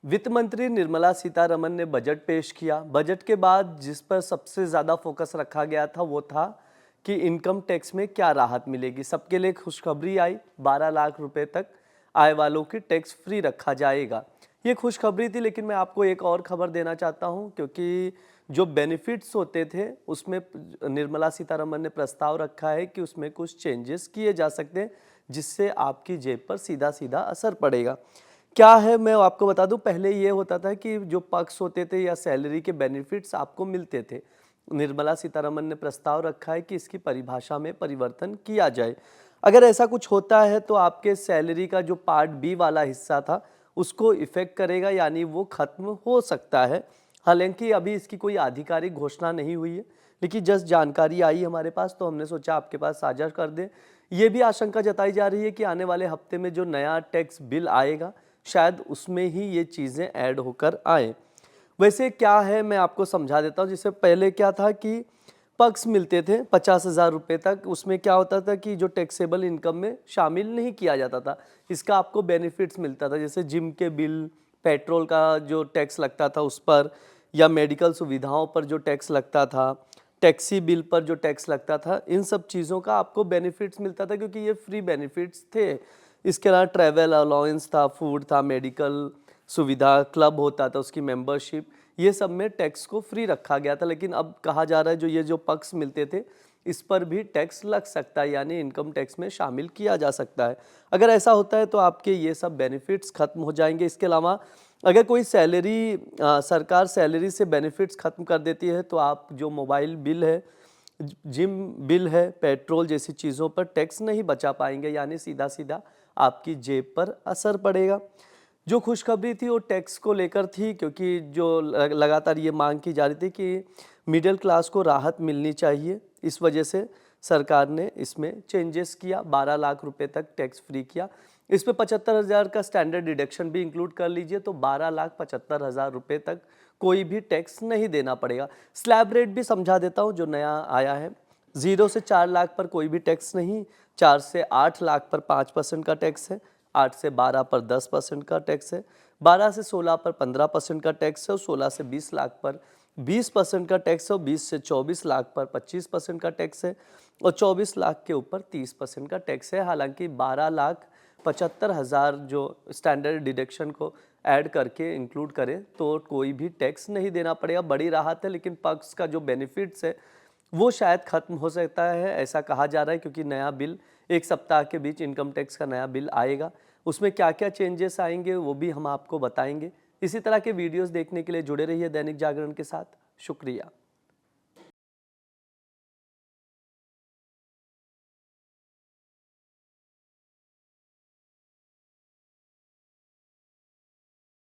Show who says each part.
Speaker 1: वित्त मंत्री निर्मला सीतारमण ने बजट पेश किया। बजट के बाद जिस पर सबसे ज़्यादा फोकस रखा गया था वो था कि इनकम टैक्स में क्या राहत मिलेगी। सबके लिए खुशखबरी आई, 12 लाख रुपए तक आय वालों की टैक्स फ्री रखा जाएगा। ये खुशखबरी थी, लेकिन मैं आपको एक और खबर देना चाहता हूँ, क्योंकि जो बेनिफिट्स होते थे उसमें निर्मला सीतारमण ने प्रस्ताव रखा है कि उसमें कुछ चेंजेस किए जा सकते हैं, जिससे आपकी जेब पर सीधा सीधा असर पड़ेगा। क्या है, मैं आपको बता दूं, पहले ये होता था कि जो पक्ष होते थे या सैलरी के बेनिफिट्स आपको मिलते थे। निर्मला सीतारमण ने प्रस्ताव रखा है कि इसकी परिभाषा में परिवर्तन किया जाए। अगर ऐसा कुछ होता है तो आपके सैलरी का जो पार्ट बी वाला हिस्सा था उसको इफेक्ट करेगा, यानी वो खत्म हो सकता है। हालांकि अभी इसकी कोई आधिकारिक घोषणा नहीं हुई है, लेकिन जस्ट जानकारी आई हमारे पास तो हमने सोचा आपके पास साझा कर दें। ये भी आशंका जताई जा रही है कि आने वाले हफ्ते में जो नया टैक्स बिल आएगा शायद उसमें ही ये चीज़ें ऐड होकर आए। वैसे क्या है, मैं आपको समझा देता हूँ। जिससे पहले क्या था कि पक्ष मिलते थे 50,000 रुपये तक, उसमें क्या होता था कि जो टैक्सेबल इनकम में शामिल नहीं किया जाता था। इसका आपको बेनिफिट्स मिलता था, जैसे जिम के बिल, पेट्रोल का जो टैक्स लगता था उस पर, या मेडिकल सुविधाओं पर जो टैक्स लगता था, टैक्सी बिल पर जो टैक्स लगता था, इन सब चीज़ों का आपको बेनिफिट्स मिलता था, क्योंकि ये फ्री बेनिफिट्स थे। इसके अलावा ट्रैवल अलाउंस था, फूड था, मेडिकल सुविधा, क्लब होता था उसकी मेंबरशिप, ये सब में टैक्स को फ्री रखा गया था। लेकिन अब कहा जा रहा है जो पक्ष मिलते थे इस पर भी टैक्स लग सकता है, यानी इनकम टैक्स में शामिल किया जा सकता है। अगर ऐसा होता है तो आपके ये सब बेनिफिट्स खत्म हो जाएंगे। इसके अलावा अगर कोई सरकार सैलरी से बेनिफिट्स खत्म कर देती है तो आप जो मोबाइल बिल है, जिम बिल है, पेट्रोल जैसी चीज़ों पर टैक्स नहीं बचा पाएंगे, यानी सीधा सीधा आपकी जेब पर असर पड़ेगा। जो खुशखबरी थी वो टैक्स को लेकर थी, क्योंकि जो लगातार ये मांग की जा रही थी कि मिडिल क्लास को राहत मिलनी चाहिए। इस वजह से सरकार ने इसमें चेंजेस किया, 12 लाख रुपए तक टैक्स फ्री किया। इस पे 75,000 का स्टैंडर्ड डिडक्शन भी इंक्लूड कर लीजिए तो 12,75,000 रुपये तक कोई भी टैक्स नहीं देना पड़ेगा। स्लैब रेट भी समझा देता हूँ जो नया आया है। 0 से 4 लाख पर कोई भी टैक्स नहीं, 4 से 8 लाख पर 5% का टैक्स है, 8 से 12 पर 10% का टैक्स है, 12 से 16 पर 15% का टैक्स है, और 16 से 20 लाख पर 20% का टैक्स है, और 20 से 24 लाख पर 25% का टैक्स है, और 24 लाख के ऊपर 30% का टैक्स है। हालांकि 12,75,000 जो स्टैंडर्ड डिडक्शन को ऐड करके इंक्लूड करें तो कोई भी टैक्स नहीं देना पड़ेगा। बड़ी राहत है, लेकिन पक्ष का जो बेनिफिट्स है वो शायद खत्म हो सकता है, ऐसा कहा जा रहा है, क्योंकि नया बिल 1 सप्ताह के बीच इनकम टैक्स का नया बिल आएगा। उसमें क्या क्या चेंजेस आएंगे वो भी हम आपको बताएंगे। इसी तरह के वीडियोस देखने के लिए जुड़े रहिए दैनिक जागरण के साथ। शुक्रिया।